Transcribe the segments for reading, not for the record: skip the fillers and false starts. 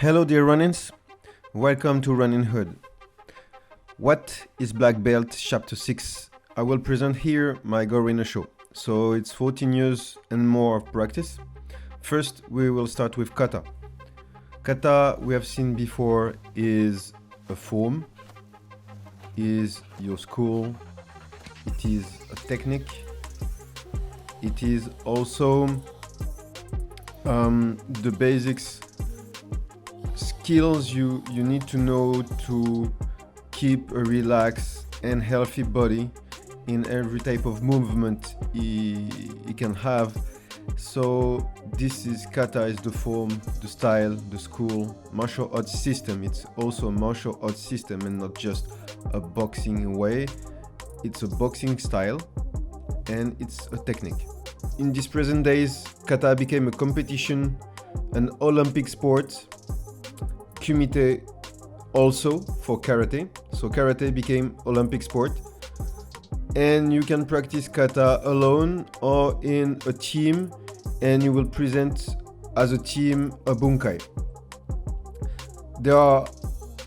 Hello dear Runins, welcome to Running Hood. What is Black Belt Chapter 6? I will present here my Gorilla show. So it's 14 years and more of practice. First we will start with kata. Kata we have seen before is a form, is your school, it is a technique, it is also the basics skills you need to know to keep a relaxed and healthy body in every type of movement you can have. So this is kata, is the form, the style, the school, martial arts system. It's also a martial arts system and not just a boxing way. It's a boxing style and it's a technique. In these present days, kata became a competition, an Olympic sport. Kumite also for karate. So karate became Olympic sport. And you can practice kata alone or in a team, and you will present as a team a bunkai. There are,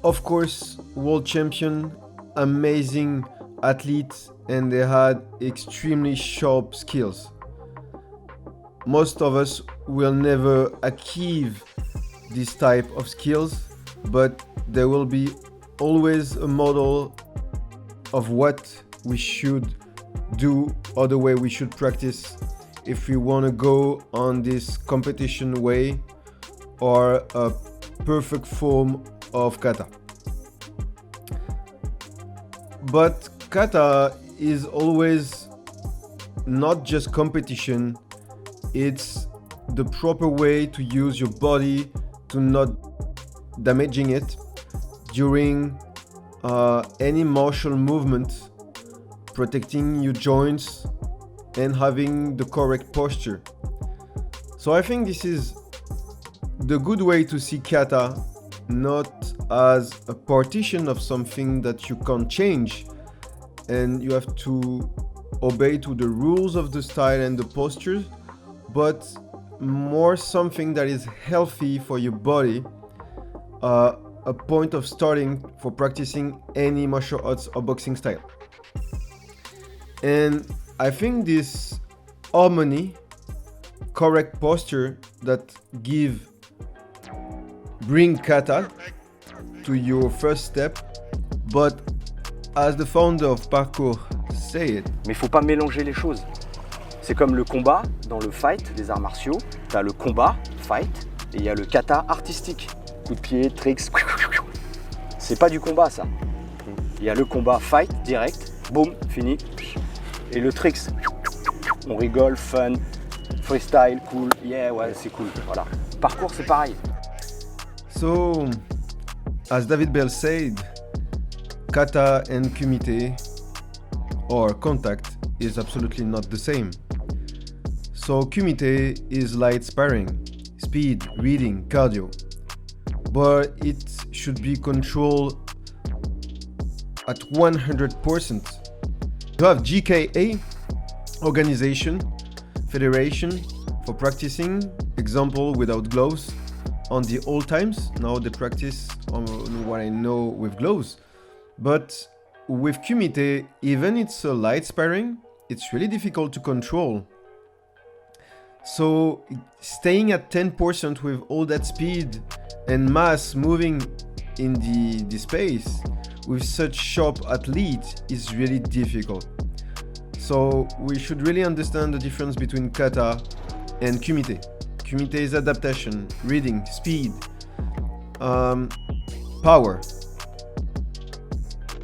of course, world champion, amazing athletes, and they had extremely sharp skills. Most of us will never achieve this type of skills, but there will be always a model of what we should do or the way we should practice if we want to go on this competition way or a perfect form of kata. But kata is always not just competition, it's the proper way to use your body to not damaging it during any martial movement, protecting your joints and having the correct posture. So I think this is the good way to see kata, not as a partition of something that you can't change and you have to obey to the rules of the style and the postures, but more something that is healthy for your body, a point of starting for practicing any martial arts or boxing style. And I think this harmony, correct posture that bring kata to your first step, but as the founder of Parkour say it. Mais il faut pas mélanger les choses. C'est comme le combat, dans le fight des arts martiaux, tu as le combat, fight, et il y a le kata artistique. Coup de pied, tricks, c'est pas du combat ça. Il y a le combat, fight, direct, boum, fini. Et le tricks, on rigole, fun, freestyle, cool, yeah, ouais, c'est cool, voilà. Parcours, c'est pareil. So, as David Bell said, kata and kumite, or contact, is absolutely not the same. So kumite is light sparring, speed, reading, cardio, but it should be controlled at 100%. You have GKA, organization, federation for practicing, example without gloves on the old times. Now they practice on what I know with gloves. But with kumite, even it's a light sparring, it's really difficult to control. So staying at 10% with all that speed and mass moving in the space with such sharp athlete is really difficult. So we should really understand the difference between kata and kumite. Kumite is adaptation, reading, speed, power.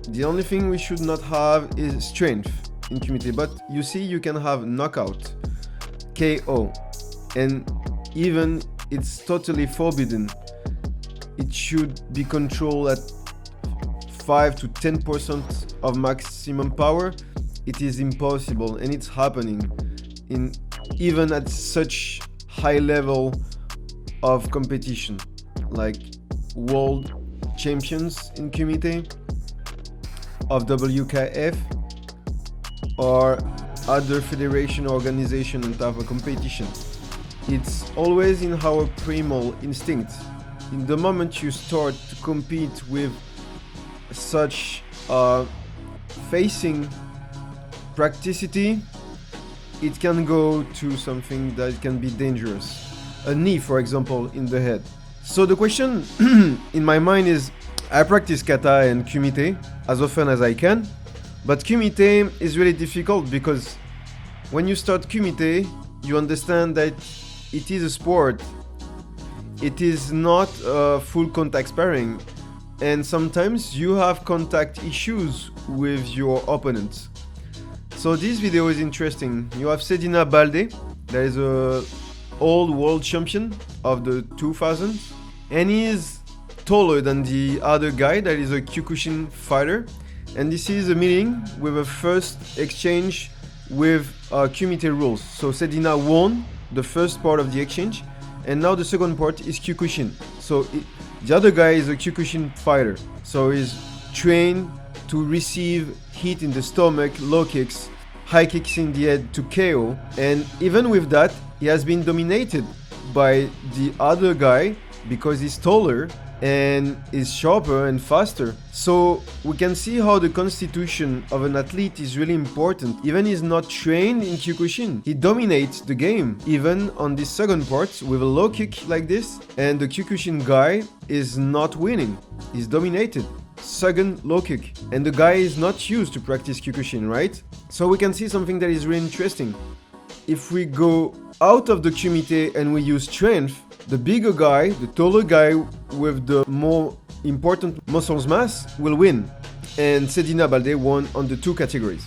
The only thing we should not have is strength in kumite, but you see you can have knockout, KO, and even it's totally forbidden. It should be controlled at 5 to 10% of maximum power. It is impossible, and it's happening in even at such high level of competition, like world champions in kumite, of WKF, or other federation organization and type of competition. It's always in our primal instinct in the moment you start to compete with such facing practicity, it can go to something that can be dangerous. A knee, for example, in the head. So the question in my mind is, I practice kata and kumite as often as I can, but kumite is really difficult because when you start kumite, you understand that it is a sport. It is not full contact sparring, and sometimes you have contact issues with your opponents. So this video is interesting. You have Sedina Balde, that is a old world champion of the 2000s, and he is taller than the other guy that is a Kyokushin fighter. And this is a meeting with a first exchange with Kumite rules. So Sedina won the first part of the exchange, and now the second part is Kyokushin. So the other guy is a Kyokushin fighter, so he's trained to receive hit in the stomach, low kicks, high kicks in the head to KO, and even with that, he has been dominated by the other guy because he's taller and is sharper and faster. So we can see how the constitution of an athlete is really important. Even he's not trained in Kyokushin, he dominates the game, even on this second part with a low kick like this, and the Kyokushin guy is not winning, he's dominated. Second low kick, and the guy is not used to practice Kyokushin, right? So we can see something that is really interesting. If we go out of the kumite and we use strength, the bigger guy, the taller guy with the more important muscles mass will win. And Sedina Balde won on the two categories.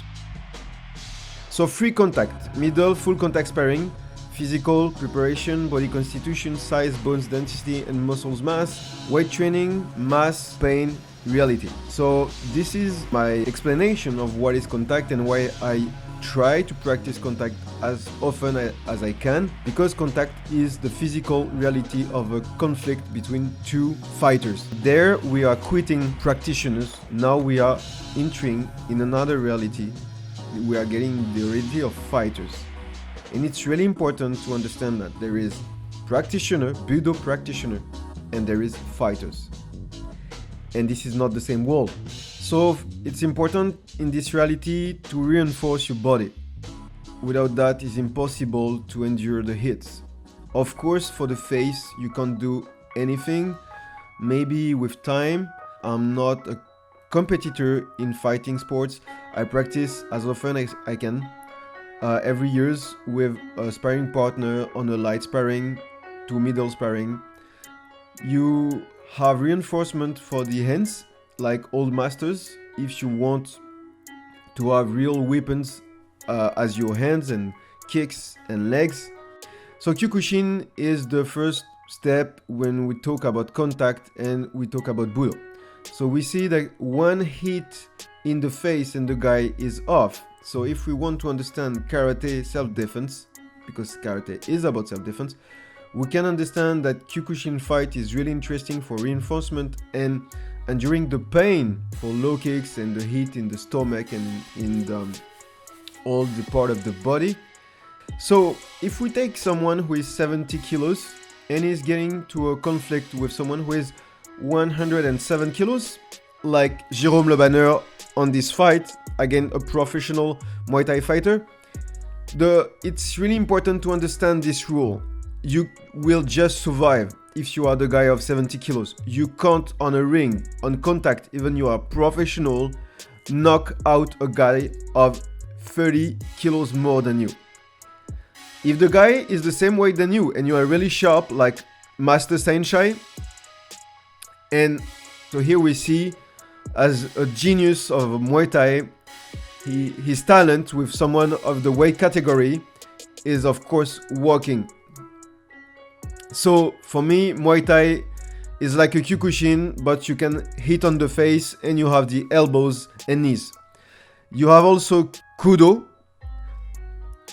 So free contact, middle, full contact sparring, physical preparation, body constitution, size, bones density and muscles mass, weight training, mass, pain, reality. So this is my explanation of what is contact and why I try to practice contact as often as I can, because contact is the physical reality of a conflict between two fighters. There we are quitting practitioners, now we are entering in another reality. We are getting the reality of fighters. And it's really important to understand that there is practitioner, Budo practitioner, and there is fighters. And this is not the same world. So it's important in this reality to reinforce your body. Without that, it's impossible to endure the hits. Of course, for the face, you can't do anything. Maybe with time. I'm not a competitor in fighting sports. I practice as often as I can. Every year with a sparring partner on a light sparring to middle sparring. You have reinforcement for the hands, like old masters, if you want to have real weapons as your hands and kicks and legs. So Kyokushin is the first step when we talk about contact and we talk about Budo. So we see that one hit in the face and the guy is off. So if we want to understand karate self-defense, because karate is about self-defense, we can understand that Kyokushin fight is really interesting for reinforcement and enduring the pain for low kicks and the heat in the stomach and in all the part of the body. So if we take someone who is 70 kilos and is getting to a conflict with someone who is 107 kilos, like Jérôme Le Banner on this fight, again a professional Muay Thai fighter, it's really important to understand this rule. You will just survive if you are the guy of 70 kilos. You can't on a ring, on contact, even you are professional, knock out a guy of 30 kilos more than you. If the guy is the same weight than you and you are really sharp like Master Saenchai, and so here we see as a genius of Muay Thai, his talent with someone of the weight category is of course walking. So for me, Muay Thai is like a Kyokushin, but you can hit on the face and you have the elbows and knees. You have also Kudo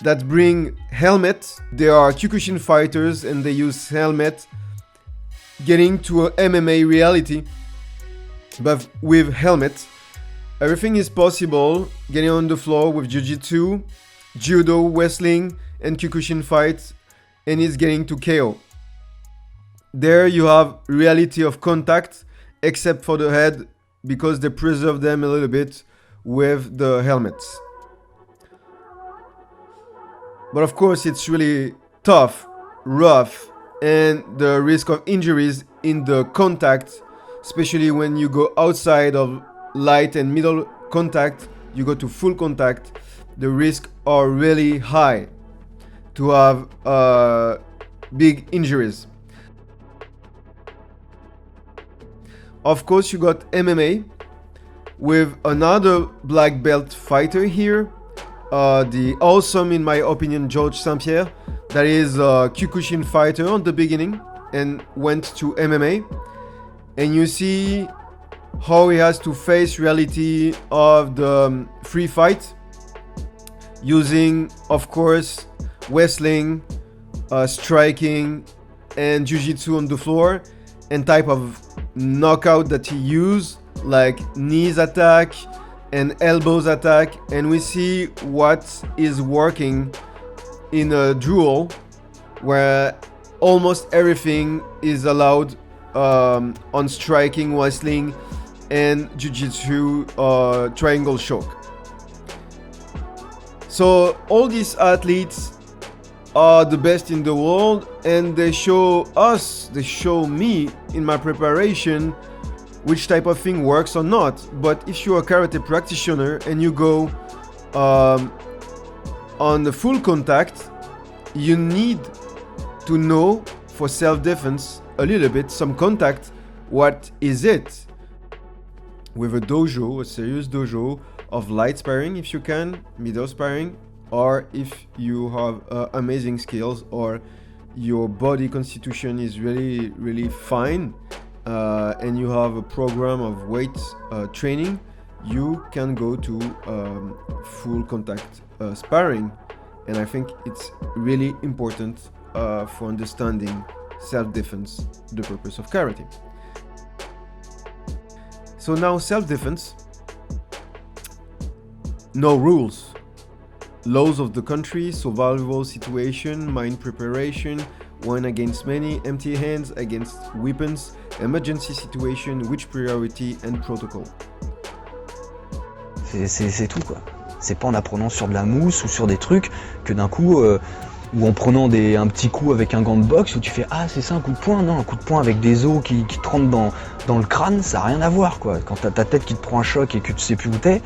that bring helmet. They are Kyokushin fighters and they use helmet, getting to a MMA reality, but with helmet. Everything is possible, getting on the floor with Jiu-Jitsu, Judo, Wrestling and Kyokushin fights, and is getting to KO. There you have reality of contact, except for the head, because they preserve them a little bit with the helmets. But of course, it's really tough, rough, and the risk of injuries in the contact, especially when you go outside of light and middle contact, you go to full contact, the risks are really high to have big injuries. Of course, you got MMA with another black belt fighter here, the awesome, in my opinion, George St. Pierre, that is a Kyokushin fighter on the beginning and went to MMA. And you see how he has to face reality of the free fight using, of course, wrestling, striking, and jiu-jitsu on the floor, and type of knockout that he used, like knees attack and elbows attack. And we see what is working in a duel where almost everything is allowed on striking, wrestling, and jiu-jitsu triangle choke. So all these athletes are the best in the world, and they show me in my preparation which type of thing works or not. But if you're a karate practitioner and you go on the full contact, you need to know for self-defense a little bit, some contact, what is it? With a dojo, a serious dojo of light sparring if you can, middle sparring, or if you have amazing skills or your body constitution is really, really fine, and you have a program of weight training, you can go to full contact sparring. And I think it's really important for understanding self-defense, the purpose of karate. So now self-defense, no rules. Laws of the country, survival situation, mind preparation, one against many, empty hands against weapons, emergency situation, which priority and protocol. C'est tout quoi. C'est pas en apprenant sur de la mousse ou sur des trucs que d'un coup, ou en prenant un petit coup avec un gant de boxe où tu fais ah c'est ça un coup de poing, non un coup de poing avec des os qui te rentrent dans le crâne, ça a rien à voir quoi. Quand t'as ta tête qui te prend un choc et que tu sais plus où t'es,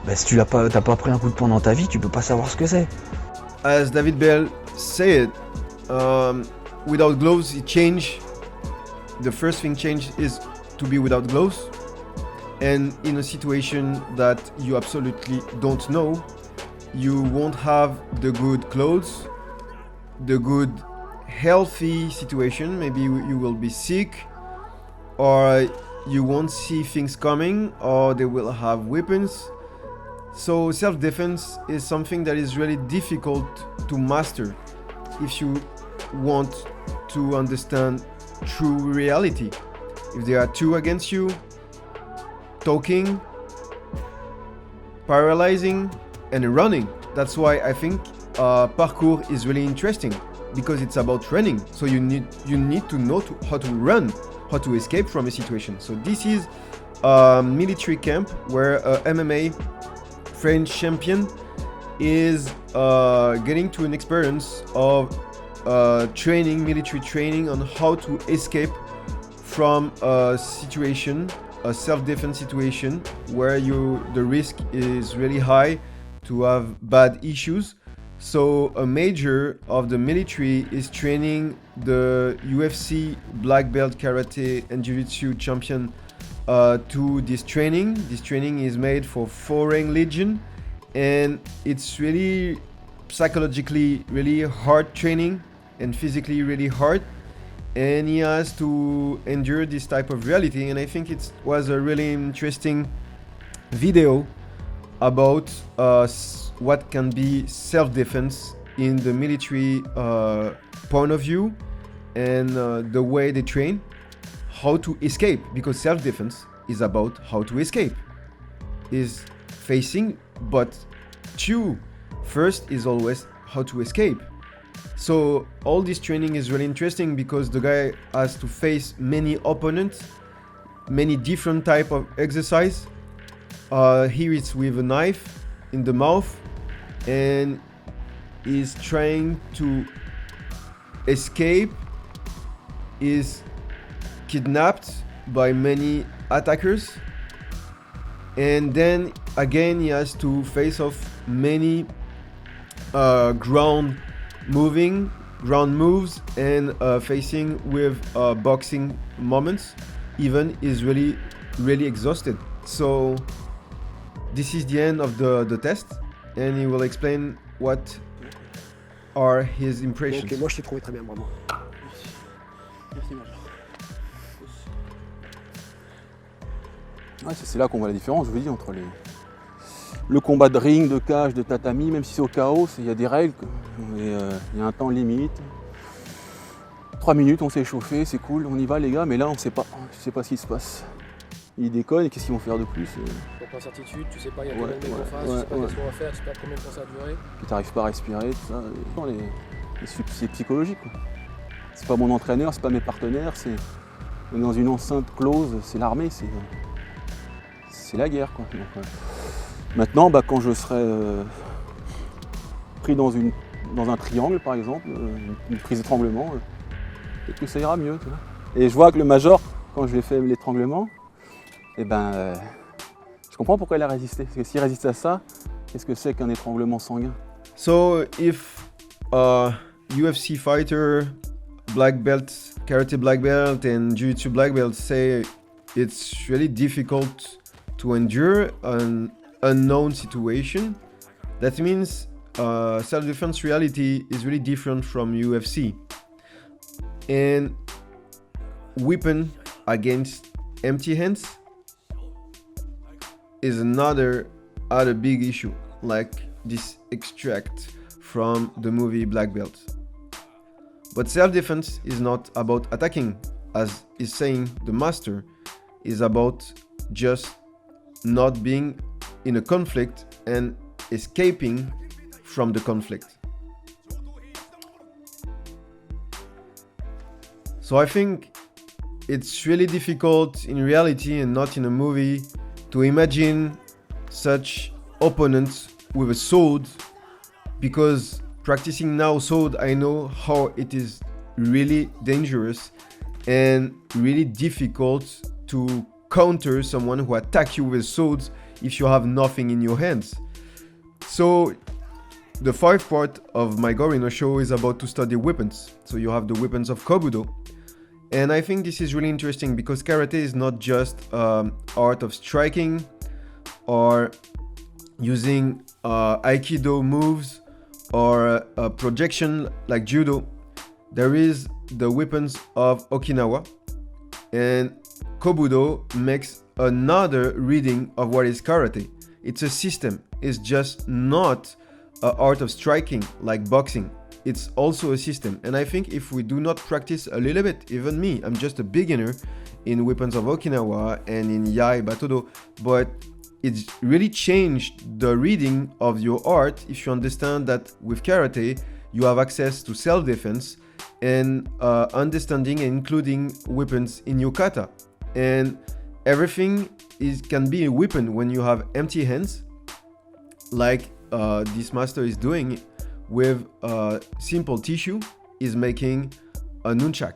bah, si t'as pas pris un coup de poing dans ta vie, tu peux pas savoir ce que c'est. As David Bell said, without gloves it changed. The first thing changed is to be without gloves. And in a situation that you absolutely don't know, you won't have the good clothes, the good healthy situation. Maybe you will be sick, or you won't see things coming, or they will have weapons. So self-defense is something that is really difficult to master if you want to understand true reality. If there are two against you, talking, paralyzing, and running. That's why I think parkour is really interesting, because it's about running. So you need to know how to run, how to escape from a situation. So this is a military camp where a MMA French champion is getting to an experience of military training on how to escape from a situation, a self-defense situation where the risk is really high to have bad issues. So a major of the military is training the UFC black belt karate and jiu-jitsu champion to this training. This training is made for Foreign Legion, and it's really psychologically really hard training and physically really hard. And he has to endure this type of reality. And I think it was a really interesting video about what can be self-defense in the military point of view, and the way they train, how to escape, because self-defense is about how to escape, is facing, but first is always how to escape. So all this training is really interesting because the guy has to face many opponents, many different type of exercise. Here it's with a knife in the mouth, and he's trying to escape. Is kidnapped by many attackers, and then again he has to face off many ground moves and facing with boxing moments. Even is really exhausted. So this is the end of the test, and he will explain what are his impressions. Donc moi je t'ai trouvé très bien, vraiment. Merci Major. Ouais, c'est là qu'on voit la différence, je vous dis, entre le combat de ring, de cage, de tatami, même si c'est au chaos, il y a des règles, il y a un temps limite. 3 minutes, on s'est échauffé, c'est cool, on y va les gars, mais là on sait pas ce qui se passe. Ils déconnent et qu'est-ce qu'ils vont faire de plus Donc l'incertitude, tu sais pas, il y a combien de mecs en face, tu sais pas qu'est-ce qu'on va faire, tu sais pas combien de temps ça va durer. Puis t'arrives pas à respirer, tout ça. C'est psychologique, quoi. C'est pas mon entraîneur, c'est pas mes partenaires, on est dans une enceinte close, c'est l'armée, c'est la guerre, quoi. Donc, maintenant, quand je serai pris dans un triangle, par exemple, une prise d'étranglement, peut-être que ça ira mieux, tu vois. Et je vois que le Major, quand je lui ai fait l'étranglement, je comprends pourquoi il a résisté. Parce que s'il résiste à ça, qu'est-ce que c'est qu'un étranglement sanguin? So if a UFC fighter, black belt, karate black belt and jiu-jitsu black belt say it's really difficult to endure an unknown situation, that means self-defense reality is really different from UFC. And weapon against empty hands is another big issue, like this extract from the movie Black Belt. But self-defense is not about attacking, as is saying the master, is about just not being in a conflict and escaping from the conflict. So I think it's really difficult in reality and not in a movie to imagine such opponents with a sword, because practicing now sword, I know how it is really dangerous and really difficult to counter someone who attacks you with swords if you have nothing in your hands. So the 5th part of my Gorino show is about to study weapons. So you have the weapons of Kobudo. And I think this is really interesting because karate is not just art of striking or using aikido moves or a projection like judo. There is the weapons of Okinawa, and Kobudo makes another reading of what is karate. It's a system. It's just not an art of striking like boxing. It's also a system. And I think if we do not practice a little bit, even me, I'm just a beginner in weapons of Okinawa and in Yai Batodo, but it's really changed the reading of your art if you understand that with karate, you have access to self-defense and understanding and including weapons in your kata. And everything can be a weapon when you have empty hands, like this master is doing with simple tissue, is making a nunchak.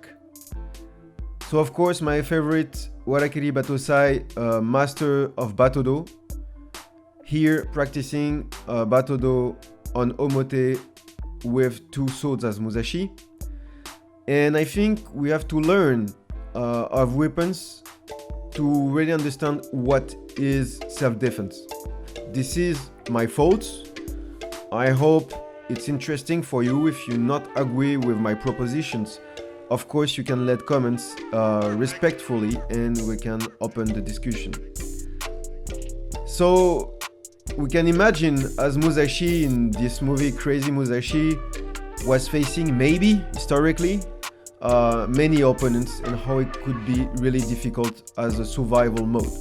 So of course my favorite Warakiri Batosai, master of Batodo, here practicing Batodo on Omote with 2 swords as Musashi. And I think we have to learn of weapons to really understand what is self-defense. This is my thoughts. I hope it's interesting for you. If you not agree with my propositions, of course you can let comments respectfully and we can open the discussion. So we can imagine as Musashi in this movie Crazy Musashi was facing, maybe historically, many opponents and how it could be really difficult as a survival mode.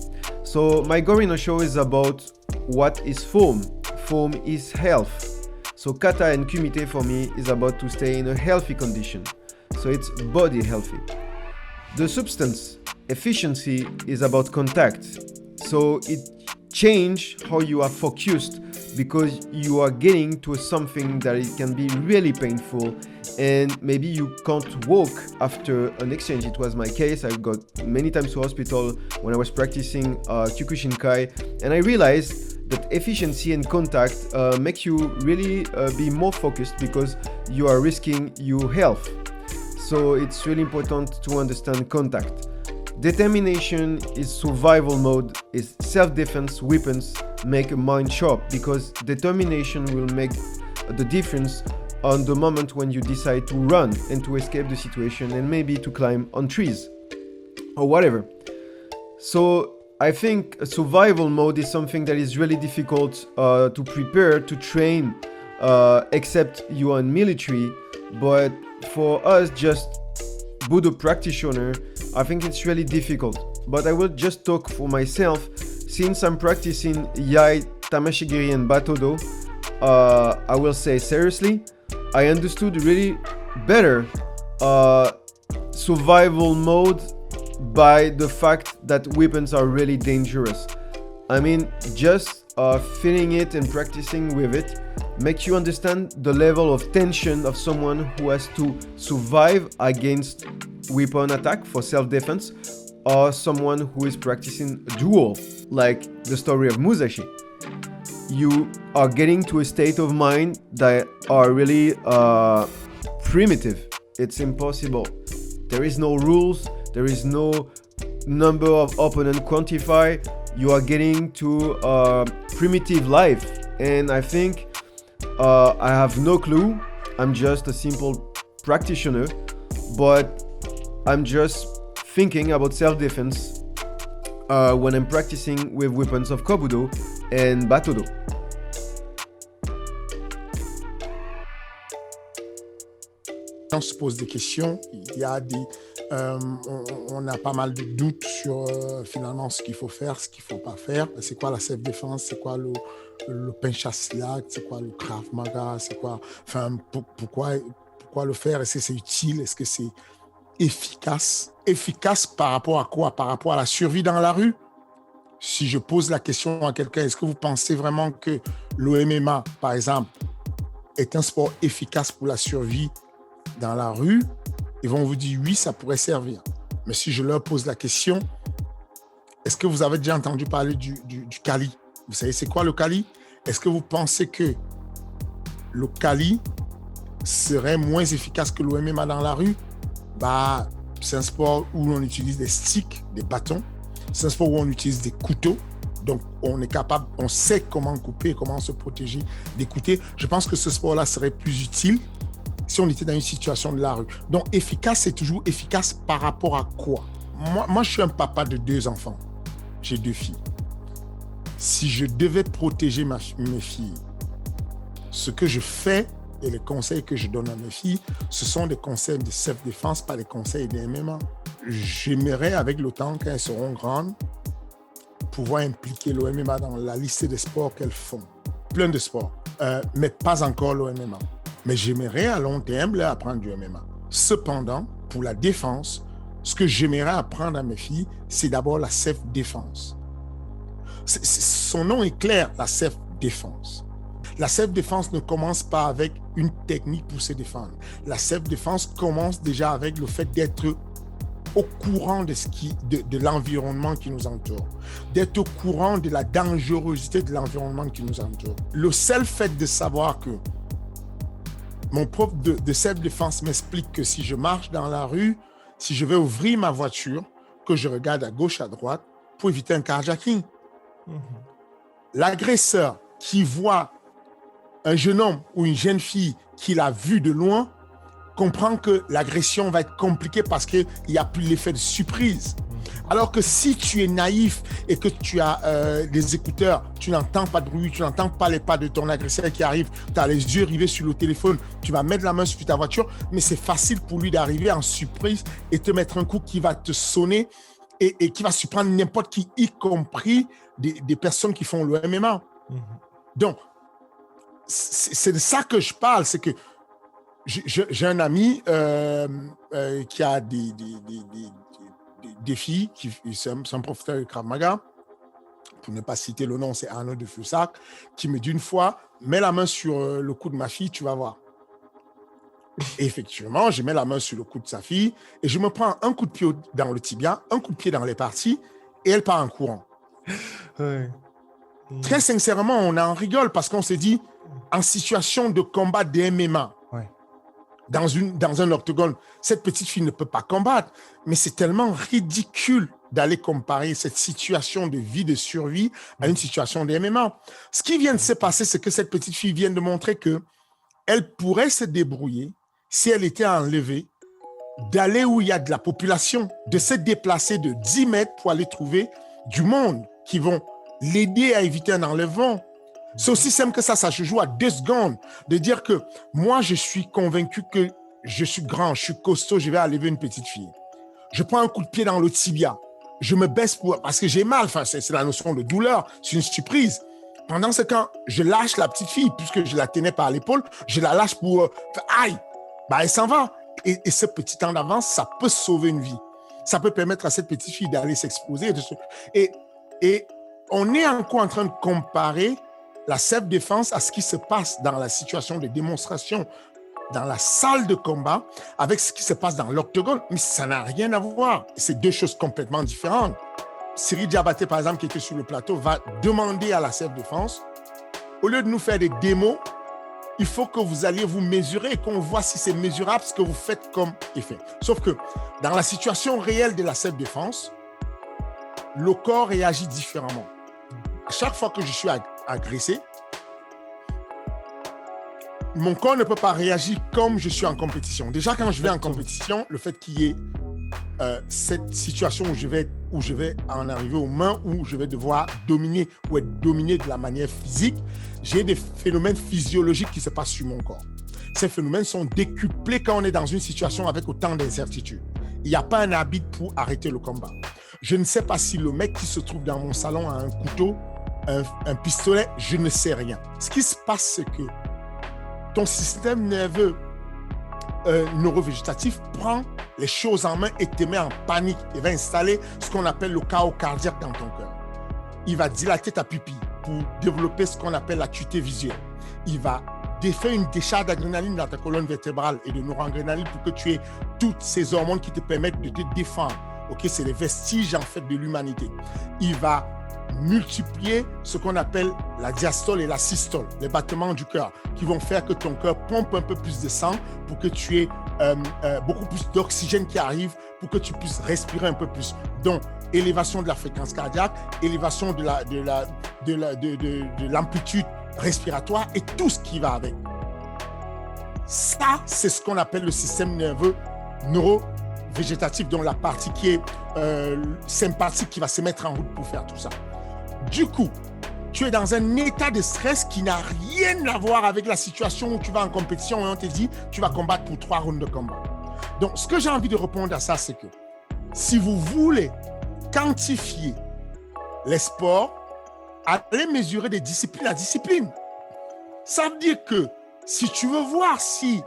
So my Gorino show is about what is form. Form is health. So kata and kumite for me is about to stay in a healthy condition. So it's body healthy. The substance efficiency is about contact. So it change how you are focused because you are getting to something that it can be really painful and maybe you can't walk after an exchange. It was my case. I got many times to hospital when I was practicing Kyokushinkai, and I realized that efficiency and contact make you really be more focused because you are risking your health. So it's really important to understand contact. Determination is survival mode, is self-defense weapons make a mind sharp because determination will make the difference on the moment when you decide to run and to escape the situation and maybe to climb on trees or whatever. So I think survival mode is something that is really difficult to prepare, to train, except you are in military. But for us, just Budo practitioner, I think it's really difficult. But I will just talk for myself. Since I'm practicing Yai, Tamashigiri and Batodo, I will say seriously, I understood really better survival mode by the fact that weapons are really dangerous. I mean, just feeling it and practicing with it makes you understand the level of tension of someone who has to survive against weapon attack for self-defense, or someone who is practicing a duel, like the story of Musashi. You are getting to a state of mind that are really primitive. It's impossible. There is no rules. There is no number of opponent quantify. You are getting to primitive life. And I think I have no clue. I'm just a simple practitioner, but I'm just thinking about self-defense when I'm practicing with weapons of Kobudo and Batodo. On se pose des questions, il y a on a pas mal de doutes sur finalement ce qu'il faut faire, ce qu'il ne faut pas faire. C'est quoi la self-défense, c'est quoi le Penchasilak, c'est quoi le Krav Maga, c'est quoi, enfin, pourquoi le faire, est-ce que c'est utile, est-ce que c'est efficace? Efficace par rapport à quoi? Par rapport à la survie dans la rue? Si je pose la question à quelqu'un, est-ce que vous pensez vraiment que l'OMMA, par exemple, est un sport efficace pour la survie dans la rue? Ils vont vous dire oui, ça pourrait servir. Mais si je leur pose la question, est-ce que vous avez déjà entendu parler du Kali? Vous savez, c'est quoi le Kali? Est-ce que vous pensez que le Kali serait moins efficace que l'OMMA dans la rue? Bah, c'est un sport où on utilise des sticks, des bâtons. C'est un sport où on utilise des couteaux. Donc, on est capable, on sait comment couper, comment se protéger des couteaux. Je pense que ce sport-là serait plus utile si on était dans une situation de la rue. Donc, efficace, c'est toujours efficace par rapport à quoi? Moi, je suis un papa de 2 enfants. J'ai 2 filles. Si je devais protéger mes filles, ce que je fais et les conseils que je donne à mes filles, ce sont des conseils de self-défense, pas des conseils de MMA. J'aimerais, avec le temps, quand elles seront grandes, pouvoir impliquer l'OMMA dans la liste des sports qu'elles font. Plein de sports, mais pas encore l'OMMA. Mais j'aimerais à long terme leur apprendre du MMA. Cependant, pour la défense, ce que j'aimerais apprendre à mes filles, c'est d'abord la self-défense. Son nom est clair, la self-défense. La self-défense ne commence pas avec une technique pour se défendre. La self-défense commence déjà avec le fait d'être au courant de l'environnement qui nous entoure, d'être au courant de la dangerosité de l'environnement qui nous entoure. Le seul fait de savoir que mon prof de self-défense m'explique que si je marche dans la rue, si je vais ouvrir ma voiture, que je regarde à gauche, à droite, pour éviter un carjacking. L'agresseur qui voit un jeune homme ou une jeune fille qu'il a vu de loin comprend que l'agression va être compliquée parce qu'il n'y a plus l'effet de surprise. Alors que si tu es naïf et que tu as des écouteurs, tu n'entends pas de bruit, tu n'entends pas les pas de ton agresseur qui arrive, tu as les yeux rivés sur le téléphone, tu vas mettre la main sur ta voiture, mais c'est facile pour lui d'arriver en surprise et te mettre un coup qui va te sonner et qui va surprendre n'importe qui, y compris des personnes qui font le MMA. Donc, c'est de ça que je parle. C'est que j'ai un ami qui a des filles, c'est un professeur de Krav Maga, pour ne pas citer le nom, c'est Arnaud de Fussac, qui me dit une fois, mets la main sur le cou de ma fille, tu vas voir. Et effectivement, je mets la main sur le cou de sa fille et je me prends un coup de pied dans le tibia, un coup de pied dans les parties et elle part en courant. Ouais. Très sincèrement, on en rigole parce qu'on se dit, en situation de combat de MMA, Ouais. dans un octogone, cette petite fille ne peut pas combattre. Mais c'est tellement ridicule d'aller comparer cette situation de vie, de survie à une situation de MMA. Ce qui vient de se passer, c'est que cette petite fille vient de montrer qu'elle pourrait se débrouiller si elle était enlevée, d'aller où il y a de la population, de se déplacer de 10 mètres pour aller trouver du monde qui vont l'aider à éviter un enlèvement. C'est aussi simple que ça se joue à 2 secondes. De dire que moi, je suis convaincu que je suis grand, je suis costaud, je vais enlever une petite fille. Je prends un coup de pied dans le tibia. Je me baisse parce que j'ai mal. Enfin, c'est la notion de douleur. C'est une surprise. Pendant ce temps, je lâche la petite fille, puisque je la tenais par l'épaule, je la lâche pour... aïe! Bah, elle s'en va. Et ce petit temps d'avance, ça peut sauver une vie. Ça peut permettre à cette petite fille d'aller s'exposer. Et on est encore en train de comparer la self-défense à ce qui se passe dans la situation de démonstration, dans la salle de combat, avec ce qui se passe dans l'octogone. Mais ça n'a rien à voir. C'est 2 choses complètement différentes. Cyril Diabaté, par exemple, qui était sur le plateau, va demander à la self-défense, au lieu de nous faire des démos, il faut que vous alliez vous mesurer et qu'on voit si c'est mesurable ce que vous faites comme effet. Sauf que dans la situation réelle de la self-défense, le corps réagit différemment. À chaque fois que je suis agressé, mon corps ne peut pas réagir comme je suis en compétition. Déjà, quand je vais en compétition, le fait qu'il y ait cette situation où je vais en arriver aux mains, où je vais devoir dominer ou être dominé de la manière physique, j'ai des phénomènes physiologiques qui se passent sur mon corps. Ces phénomènes sont décuplés quand on est dans une situation avec autant d'incertitudes. Il n'y a pas un arbitre pour arrêter le combat. Je ne sais pas si le mec qui se trouve dans mon salon a un couteau, un pistolet, je ne sais rien. Ce qui se passe, c'est que ton système nerveux neurovégétatif prend les choses en main et te met en panique. Il va installer ce qu'on appelle le chaos cardiaque dans ton cœur. Il va dilater ta pupille pour développer ce qu'on appelle l'acuité visuelle. Il va faire une décharge d'adrénaline dans ta colonne vertébrale et de noradrénaline pour que tu aies toutes ces hormones qui te permettent de te défendre. Okay, c'est les vestiges en fait de l'humanité. Il va multiplier ce qu'on appelle la diastole et la systole, les battements du cœur, qui vont faire que ton cœur pompe un peu plus de sang pour que tu aies beaucoup plus d'oxygène qui arrive, pour que tu puisses respirer un peu plus. Donc, élévation de la fréquence cardiaque, élévation de l'amplitude respiratoire et tout ce qui va avec. Ça, c'est ce qu'on appelle le système nerveux neurovégétatif, dont la partie qui est sympathique qui va se mettre en route pour faire tout ça. Du coup, tu es dans un état de stress qui n'a rien à voir avec la situation où tu vas en compétition et on te dit tu vas combattre pour 3 rounds de combat. Donc, ce que j'ai envie de répondre à ça, c'est que si vous voulez quantifier les sports, allez mesurer de discipline à discipline. Ça veut dire que si tu veux voir si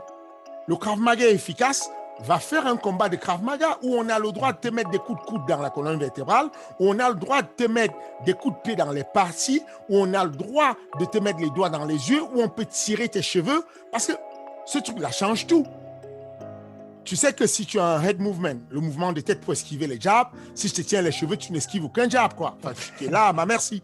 le Krav Maga est efficace, va faire un combat de Krav Maga où on a le droit de te mettre des coups de coude dans la colonne vertébrale, où on a le droit de te mettre des coups de pied dans les parties, où on a le droit de te mettre les doigts dans les yeux, où on peut tirer tes cheveux, parce que ce truc-là change tout. Tu sais que si tu as un head movement, le mouvement de tête pour esquiver les jabs, si je te tiens les cheveux, tu n'esquives aucun jab, quoi. Enfin, tu es là, ma merci.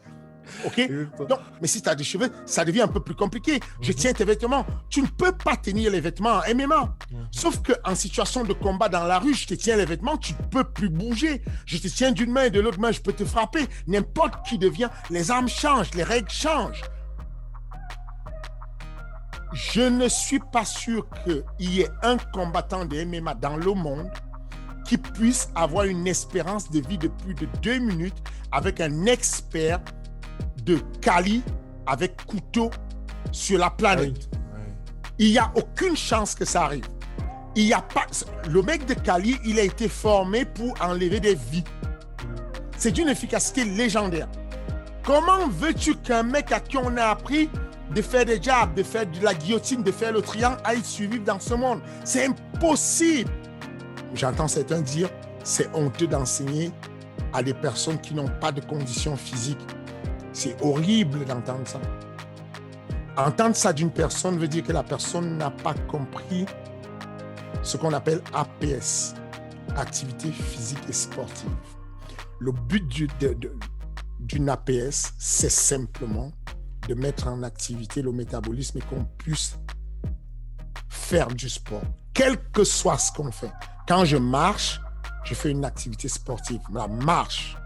OK? Donc, mais si tu as des cheveux, ça devient un peu plus compliqué. Je tiens tes vêtements. Tu ne peux pas tenir les vêtements en MMA. Sauf qu'en situation de combat dans la rue, je te tiens les vêtements, tu ne peux plus bouger. Je te tiens d'une main et de l'autre main, je peux te frapper. N'importe qui devient, les armes changent, les règles changent. Je ne suis pas sûr qu'il y ait un combattant de MMA dans le monde qui puisse avoir une espérance de vie de plus de 2 minutes avec un expert de Kali avec couteau sur la planète. Il n'y a aucune chance que ça arrive. Il y a pas... Le mec de Kali, il a été formé pour enlever des vies. C'est d'une efficacité légendaire. Comment veux-tu qu'un mec à qui on a appris de faire des jabs, de faire de la guillotine, de faire le triangle aillent survivre dans ce monde. C'est impossible. J'entends certains dire, c'est honteux d'enseigner à des personnes qui n'ont pas de conditions physiques. C'est horrible d'entendre ça. Entendre ça d'une personne veut dire que la personne n'a pas compris ce qu'on appelle APS, activité physique et sportive. Le but d'une APS, c'est simplement de mettre en activité le métabolisme et qu'on puisse faire du sport, quel que soit ce qu'on fait. Quand je marche, je fais une activité sportive, la marche.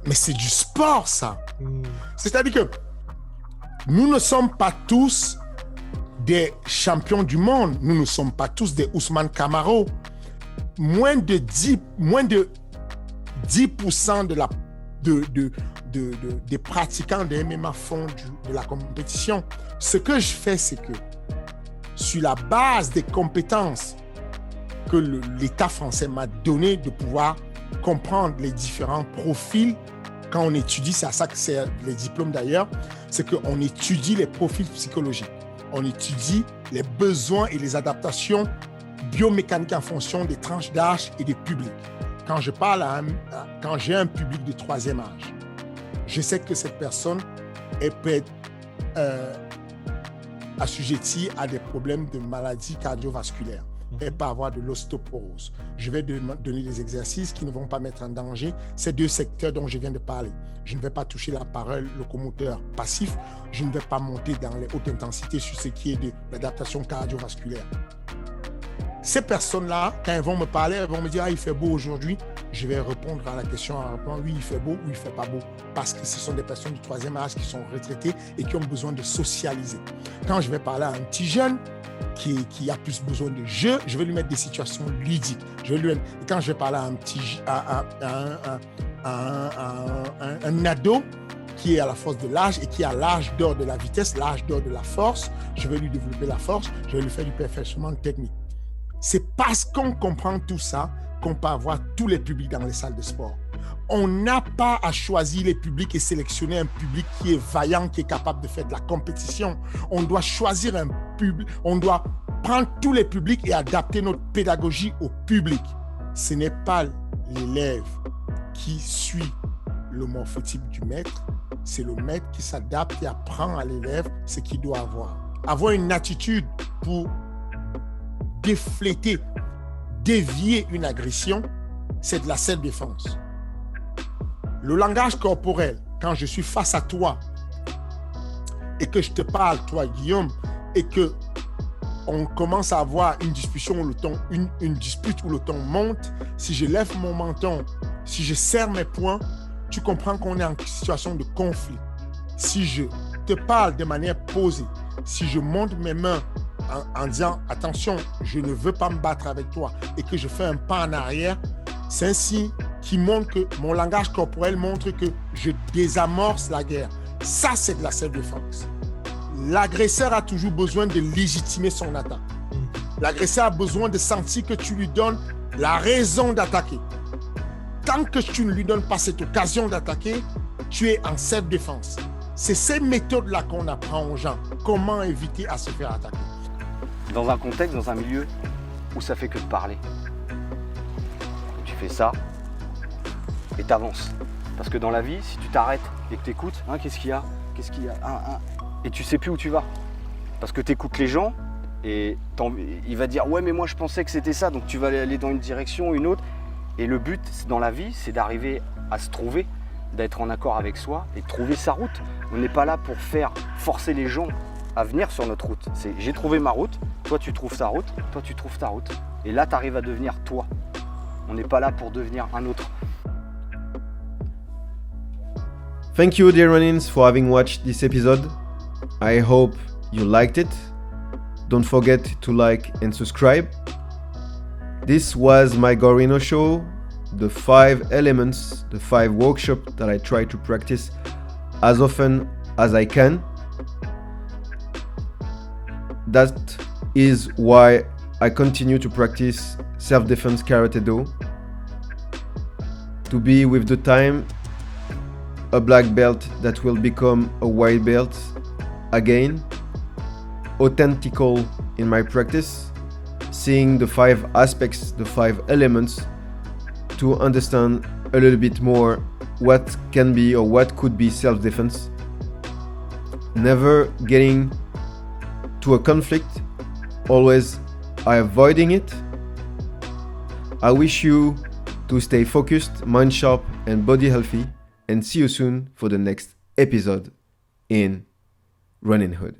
Mais c'est du sport, ça. C'est-à-dire que nous ne sommes pas tous des champions du monde. Nous ne sommes pas tous des Ousmane Camaro. Moins de 10% des pratiquants de MMA font de la compétition. Ce que je fais, c'est que sur la base des compétences que l'État français m'a donné de pouvoir comprendre les différents profils, quand on étudie, c'est à ça que c'est les diplômes d'ailleurs, c'est qu'on étudie les profils psychologiques. On étudie les besoins et les adaptations biomécaniques en fonction des tranches d'âge et des publics. Quand je parle quand j'ai un public de 3e âge, je sais que cette personne peut être assujettie à des problèmes de maladies cardiovasculaires. Elle peut avoir de l'ostéoporose. Je vais donner des exercices qui ne vont pas mettre en danger ces 2 secteurs dont je viens de parler. Je ne vais pas toucher l'appareil locomoteur passif. Je ne vais pas monter dans les hautes intensités sur ce qui est de l'adaptation cardiovasculaire. Ces personnes-là, quand elles vont me parler, elles vont me dire « Ah, il fait beau aujourd'hui ». Je vais répondre à la question en répondant « Oui, il fait beau ou il ne fait pas beau ». Parce que ce sont des personnes du 3e âge qui sont retraitées et qui ont besoin de socialiser. Quand je vais parler à un petit jeune qui a plus besoin de jeu, je vais lui mettre des situations ludiques. Et quand je vais parler à un ado qui est à la force de l'âge et qui a l'âge d'or de la vitesse, l'âge d'or de la force, je vais lui développer la force, je vais lui faire du perfectionnement technique. C'est parce qu'on comprend tout ça qu'on peut avoir tous les publics dans les salles de sport. On n'a pas à choisir les publics et sélectionner un public qui est vaillant, qui est capable de faire de la compétition. On doit choisir un public, on doit prendre tous les publics et adapter notre pédagogie au public. Ce n'est pas l'élève qui suit le morphotype du maître, c'est le maître qui s'adapte et apprend à l'élève ce qu'il doit avoir. Avoir une attitude pour défléter, dévier une agression, c'est de la self-défense. Le langage corporel, quand je suis face à toi et que je te parle, toi Guillaume, et que on commence à avoir une discussion où le ton, une dispute où le ton monte, si je lève mon menton, si je serre mes poings, tu comprends qu'on est en situation de conflit. Si je te parle de manière posée, si je monte mes mains en disant attention, je ne veux pas me battre avec toi et que je fais un pas en arrière, c'est un signe qui montre que mon langage corporel montre que je désamorce la guerre. Ça, c'est de la self-défense. L'agresseur a toujours besoin de légitimer son attaque. L'agresseur a besoin de sentir que tu lui donnes la raison d'attaquer. Tant que tu ne lui donnes pas cette occasion d'attaquer, tu es en self-défense. C'est ces méthodes-là qu'on apprend aux gens. Comment éviter à se faire attaquer. Dans un contexte, dans un milieu où ça fait que de parler. Tu fais ça et t'avances. Parce que dans la vie, si tu t'arrêtes et que tu écoutes, hein, qu'est-ce qu'il y a et tu sais plus où tu vas. Parce que tu écoutes les gens et il va dire ouais mais moi je pensais que c'était ça, donc tu vas aller dans une direction, une autre. Et le but dans la vie, c'est d'arriver à se trouver, d'être en accord avec soi et de trouver sa route. On n'est pas là pour forcer les gens à venir sur notre route. C'est j'ai trouvé ma route, toi tu trouves ta route, toi tu trouves ta route. Et là tu arrives à devenir toi. On n'est pas là pour devenir un autre. Thank you, dear Ronins, for having watched this episode. I hope you liked it. Don't forget to like and subscribe. This was my Gorino show, the 5 elements, the 5 workshops that I try to practice as often as I can. That is why I continue to practice self-defense Karate Do. To be with the time a black belt that will become a white belt again, authentical in my practice, seeing the 5 aspects, the 5 elements to understand a little bit more what can be or what could be self-defense. Never getting to a conflict, always avoiding it. I wish you to stay focused, mind sharp and body healthy, and see you soon for the next episode in Running Hood.